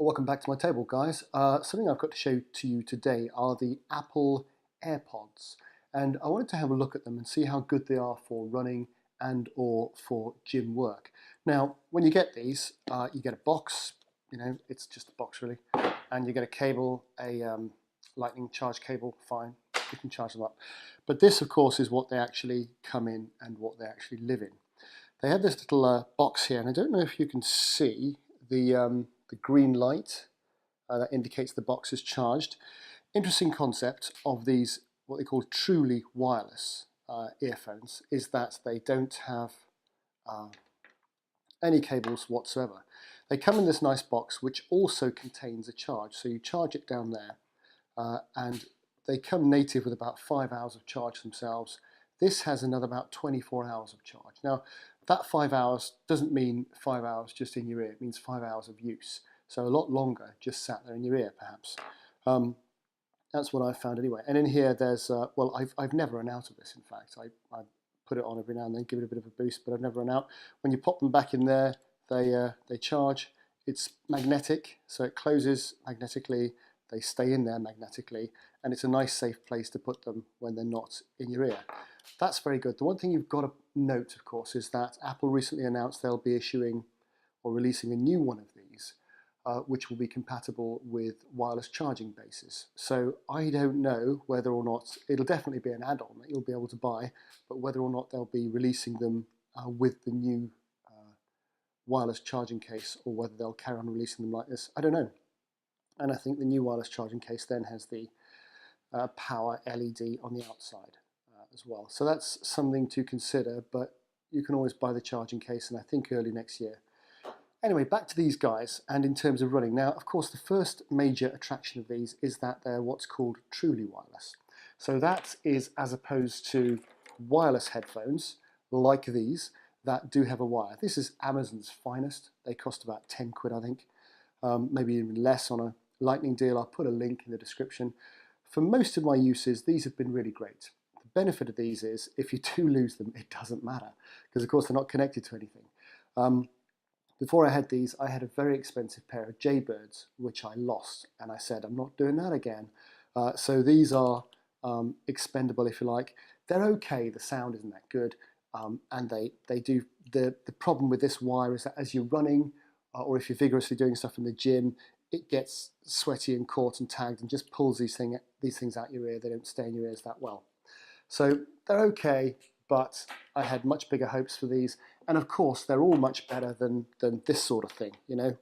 Welcome back to my table, guys. Something I've got to show to you today are the Apple Earpods, and I wanted to have a look at them and see how good they are for running and or for gym work. Now, when you get these, you get a box. It's just a box really, and you get a cable, a lightning charge cable. Fine, you can charge them up. But this, of course, is what they actually come in and what they actually live in. They have this little box here, and I don't know if you can see the green light that indicates the box is charged. Interesting concept of these, what they call truly wireless earphones, is that they don't have any cables whatsoever. They come in this nice box which also contains a charge, so you charge it down there, and they come native with about 5 hours of charge themselves. This has another about 24 hours of charge. Now, that 5 hours doesn't mean 5 hours just in your ear, it means 5 hours of use. So a lot longer just sat there in your ear, perhaps. That's what I've found anyway. And in here there's, well, I've never run out of this, in fact. I put it on every now and then, give it a bit of a boost, but I've never run out. When you pop them back in there, they charge. It's magnetic, so it closes magnetically, they stay in there magnetically, and it's a nice safe place to put them when they're not in your ear. That's very good. The one thing you've got to note, of course, is that Apple recently announced they'll be issuing or releasing a new one of these, which will be compatible with wireless charging bases. So I don't know whether or not, it'll definitely be an add-on that you'll be able to buy, but whether or not they'll be releasing them with the new wireless charging case, or whether they'll carry on releasing them like this, I don't know. And I think the new wireless charging case then has the power LED on the outside as well. So that's something to consider, but you can always buy the charging case, and I think early next year. Anyway, back to these guys, and in terms of running. Now, of course, the first major attraction of these is that they're what's called truly wireless. So that is as opposed to wireless headphones like these that do have a wire. This is Amazon's finest. They cost about 10 quid, I think, maybe even less on a lightning deal. I'll put a link in the description. For most of my uses, these have been really great. The benefit of these is if you do lose them, it doesn't matter, because of course they're not connected to anything. Before I had these, I had a very expensive pair of Jaybirds, which I lost, and I said, I'm not doing that again. So these are expendable, if you like. They're okay, the sound isn't that good, and they do, the problem with this wire is that as you're running, or if you're vigorously doing stuff in the gym, it gets sweaty and caught and tagged and just pulls these things out your ear. They don't stay in your ears that well. So they're okay, but I had much bigger hopes for these. And of course, they're all much better than this sort of thing,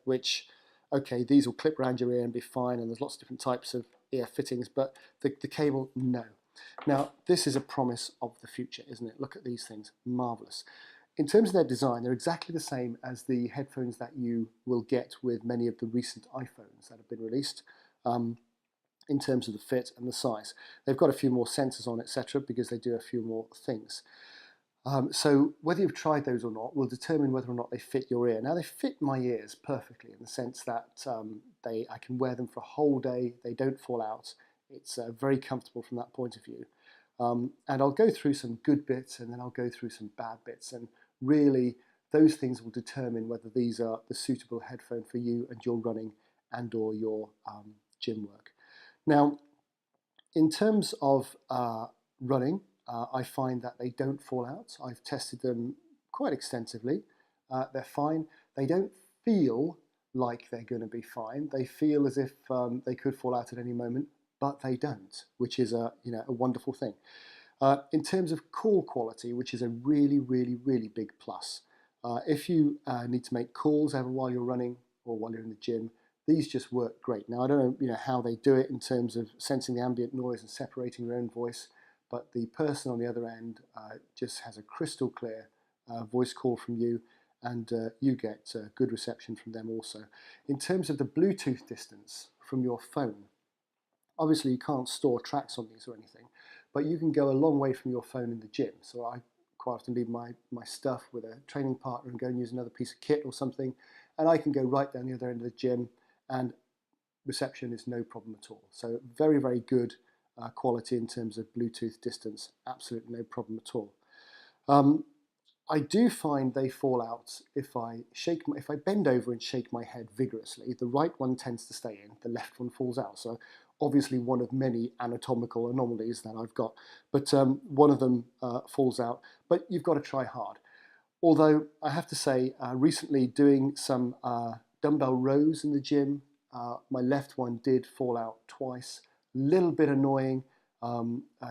which, okay, these will clip around your ear and be fine, and there's lots of different types of ear fittings, but the cable, no. Now, this is a promise of the future, isn't it? Look at these things, marvelous. In terms of their design, they're exactly the same as the headphones that you will get with many of the recent iPhones that have been released. In terms of the fit and the size. They've got a few more sensors on, etc., because they do a few more things. So whether you've tried those or not will determine whether or not they fit your ear. Now, they fit my ears perfectly in the sense that I can wear them for a whole day. They don't fall out. It's very comfortable from that point of view. And I'll go through some good bits, and then I'll go through some bad bits. And really, those things will determine whether these are the suitable headphone for you and your running and or your gym work. Now, in terms of running, I find that they don't fall out. I've tested them quite extensively. They're fine. They don't feel like they're going to be fine. They feel as if they could fall out at any moment, but they don't, which is a wonderful thing. In terms of call quality, which is a really, really, really big plus. If you need to make calls ever while you're running or while you're in the gym, these just work great. Now, I don't know how they do it in terms of sensing the ambient noise and separating your own voice, but the person on the other end just has a crystal clear voice call from you, and you get good reception from them also. In terms of the Bluetooth distance from your phone, obviously you can't store tracks on these or anything, but you can go a long way from your phone in the gym. So I quite often leave my stuff with a training partner and go and use another piece of kit or something, and I can go right down the other end of the gym, and reception is no problem at all. So very, very good quality in terms of Bluetooth distance, absolutely no problem at all. I do find they fall out if I bend over and shake my head vigorously. The right one tends to stay in, the left one falls out. So obviously one of many anatomical anomalies that I've got, but one of them falls out. But you've got to try hard. Although I have to say, recently doing some dumbbell rows in the gym, my left one did fall out twice. Little bit annoying.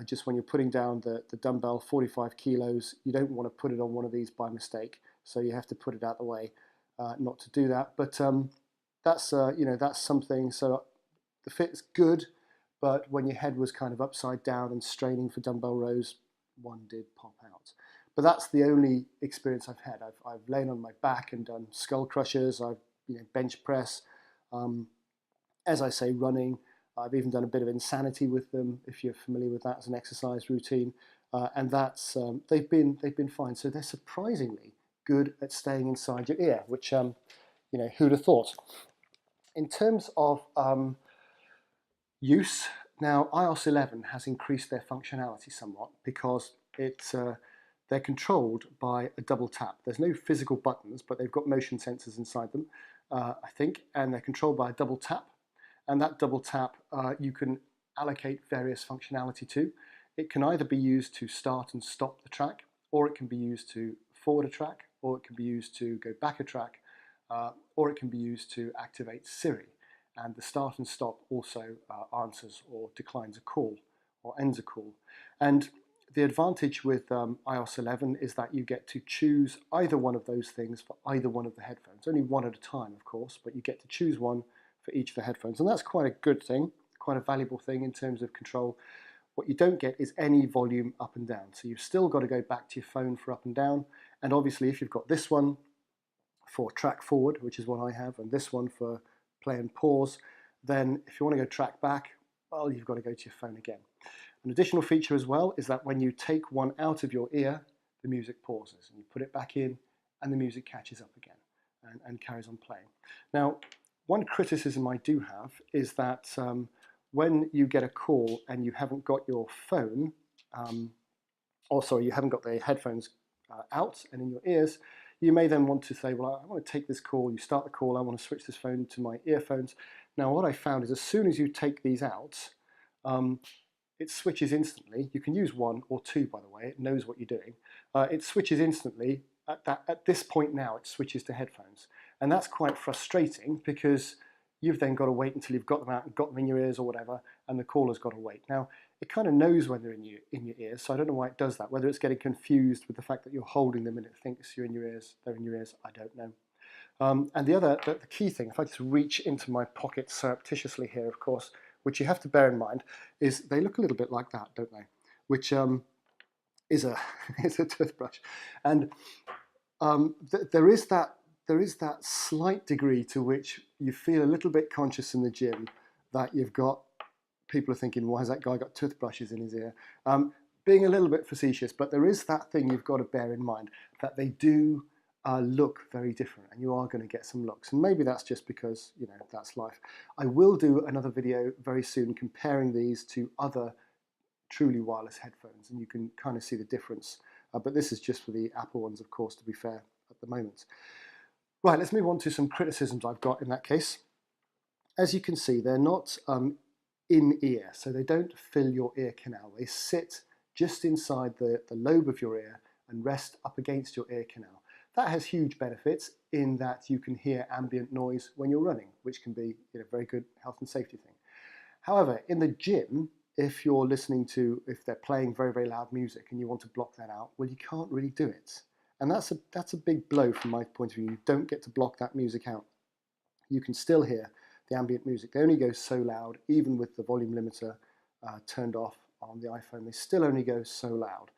Just when you're putting down the dumbbell, 45 kilos, you don't want to put it on one of these by mistake, so you have to put it out the way not to do that. But that's that's something. So the fit's good, but when your head was kind of upside down and straining for dumbbell rows, one did pop out. But that's the only experience I've had. I've lain on my back and done skull crushers. I've bench press. As I say, running. I've even done a bit of insanity with them, if you're familiar with that as an exercise routine, and that's they've been fine. So they're surprisingly good at staying inside your ear, which who'd have thought? In terms of use, now iOS 11 has increased their functionality somewhat because they're controlled by a double tap. There's no physical buttons, but they've got motion sensors inside them, I think, and they're controlled by a double tap. And that double tap you can allocate various functionality to. It can either be used to start and stop the track, or it can be used to forward a track, or it can be used to go back a track, or it can be used to activate Siri. And the start and stop also answers or declines a call or ends a call. And the advantage with iOS 11 is that you get to choose either one of those things for either one of the headphones. Only one at a time, of course, but you get to choose one for each of the headphones. And that's quite a good thing, quite a valuable thing in terms of control. What you don't get is any volume up and down. So you've still got to go back to your phone for up and down. And obviously, if you've got this one for track forward, which is what I have, and this one for play and pause, then if you want to go track back, well, you've got to go to your phone again. An additional feature as well is that when you take one out of your ear, the music pauses, and you put it back in, and the music catches up again and carries on playing. Now, one criticism I do have is that when you get a call and you haven't got your phone, you haven't got the headphones out and in your ears, you may then want to say, well, I want to take this call. You start the call, I want to switch this phone to my earphones. Now, what I found is as soon as you take these out, it switches instantly. You can use one or two, by the way. It knows what you're doing. It switches instantly. At this point now, it switches to headphones. And that's quite frustrating because you've then got to wait until you've got them out and got them in your ears or whatever, and the caller's got to wait. Now, it kind of knows when they're in your ears, so I don't know why it does that. Whether it's getting confused with the fact that you're holding them and it thinks you're in your ears, they're in your ears, I don't know. And the key thing, if I just reach into my pocket surreptitiously here, of course, which you have to bear in mind, is they look a little bit like that, don't they? Which is a toothbrush. And there is that slight degree to which you feel a little bit conscious in the gym that you've got people are thinking, why has that guy got toothbrushes in his ear? Being a little bit facetious, but there is that thing you've got to bear in mind, that they do look very different, and you are going to get some looks. And maybe that's just because, that's life. I will do another video very soon comparing these to other truly wireless headphones, and you can kind of see the difference. But this is just for the Apple ones, of course, to be fair, at the moment. Right, let's move on to some criticisms I've got in that case. As you can see, they're not in ear, so they don't fill your ear canal. They sit just inside the lobe of your ear and rest up against your ear canal. That has huge benefits in that you can hear ambient noise when you're running, which can be a very good health and safety thing. However, in the gym, if they're playing very, very loud music and you want to block that out, well, you can't really do it. And that's a big blow from my point of view. You don't get to block that music out. You can still hear the ambient music. They only go so loud, even with the volume limiter turned off on the iPhone. They still only go so loud.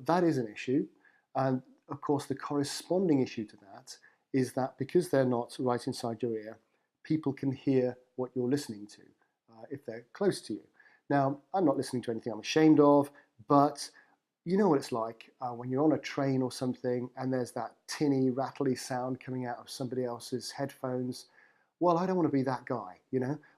That is an issue. And of course, the corresponding issue to that is that because they're not right inside your ear, people can hear what you're listening to if they're close to you. Now, I'm not listening to anything I'm ashamed of, but you know what it's like when you're on a train or something and there's that tinny, rattly sound coming out of somebody else's headphones. Well, I don't want to be that guy,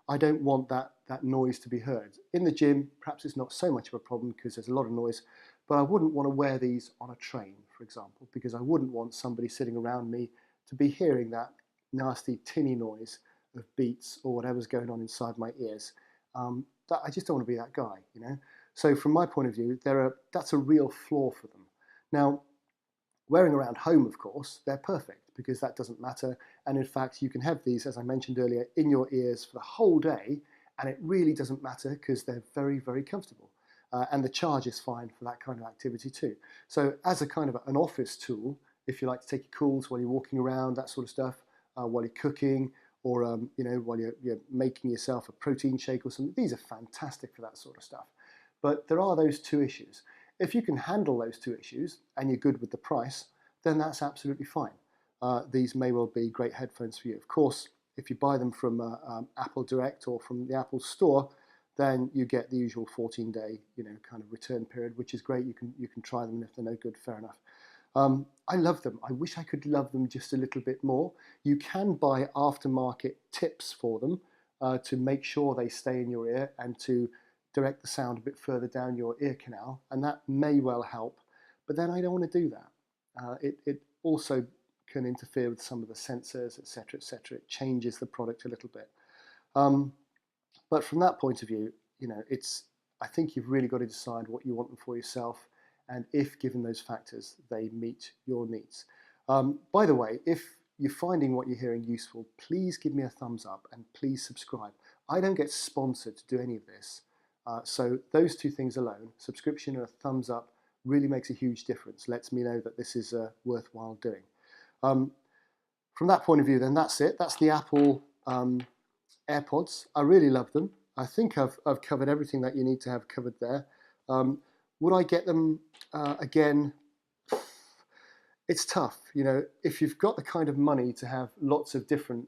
I don't want that noise to be heard. In the gym, perhaps it's not so much of a problem because there's a lot of noise, but I wouldn't want to wear these on a train, for example, because I wouldn't want somebody sitting around me to be hearing that nasty tinny noise of beats or whatever's going on inside my ears. I just don't want to be that guy, you know. So from my point of view, that's a real flaw for them. Now, wearing around home, of course, they're perfect because that doesn't matter. And in fact, you can have these, as I mentioned earlier, in your ears for the whole day, and it really doesn't matter because they're very, very comfortable. And the charge is fine for that kind of activity too. So as a kind of an office tool, if you like to take your calls while you're walking around, that sort of stuff, while you're cooking, or while you're making yourself a protein shake or something, these are fantastic for that sort of stuff. But there are those two issues. If you can handle those two issues and you're good with the price, then that's absolutely fine. These may well be great headphones for you. Of course, if you buy them from Apple Direct or from the Apple Store, then you get the usual 14-day, kind of return period, which is great. You can try them, and if they're no good, fair enough. I love them. I wish I could love them just a little bit more. You can buy aftermarket tips for them to make sure they stay in your ear and to direct the sound a bit further down your ear canal, and that may well help. But then I don't want to do that. It also can interfere with some of the sensors, etc., etc. It changes the product a little bit. But from that point of view, I think you've really got to decide what you want them for yourself, and if given those factors, they meet your needs. By the way, if you're finding what you're hearing useful, please give me a thumbs up and please subscribe. I don't get sponsored to do any of this. So those two things alone, subscription and a thumbs up, really makes a huge difference. Lets me know that this is worthwhile doing. From that point of view, then that's it. That's the Apple Earpods. I really love them. I think I've covered everything that you need to have covered there. Would I get them again? It's tough. If you've got the kind of money to have lots of different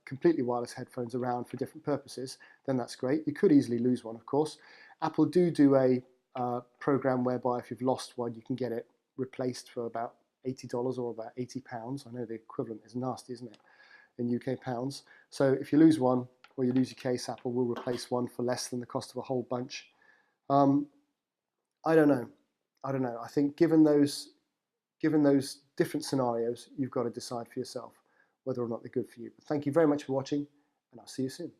completely wireless headphones around for different purposes, then that's great. You could easily lose one, of course. Apple do a program whereby if you've lost one, you can get it replaced for about $80 or about £80. I know the equivalent is nasty, isn't it, in UK pounds. So if you lose one or you lose your case, Apple will replace one for less than the cost of a whole bunch. I don't know. I think given those different scenarios, you've got to decide for yourself whether or not they're good for you. But thank you very much for watching, and I'll see you soon.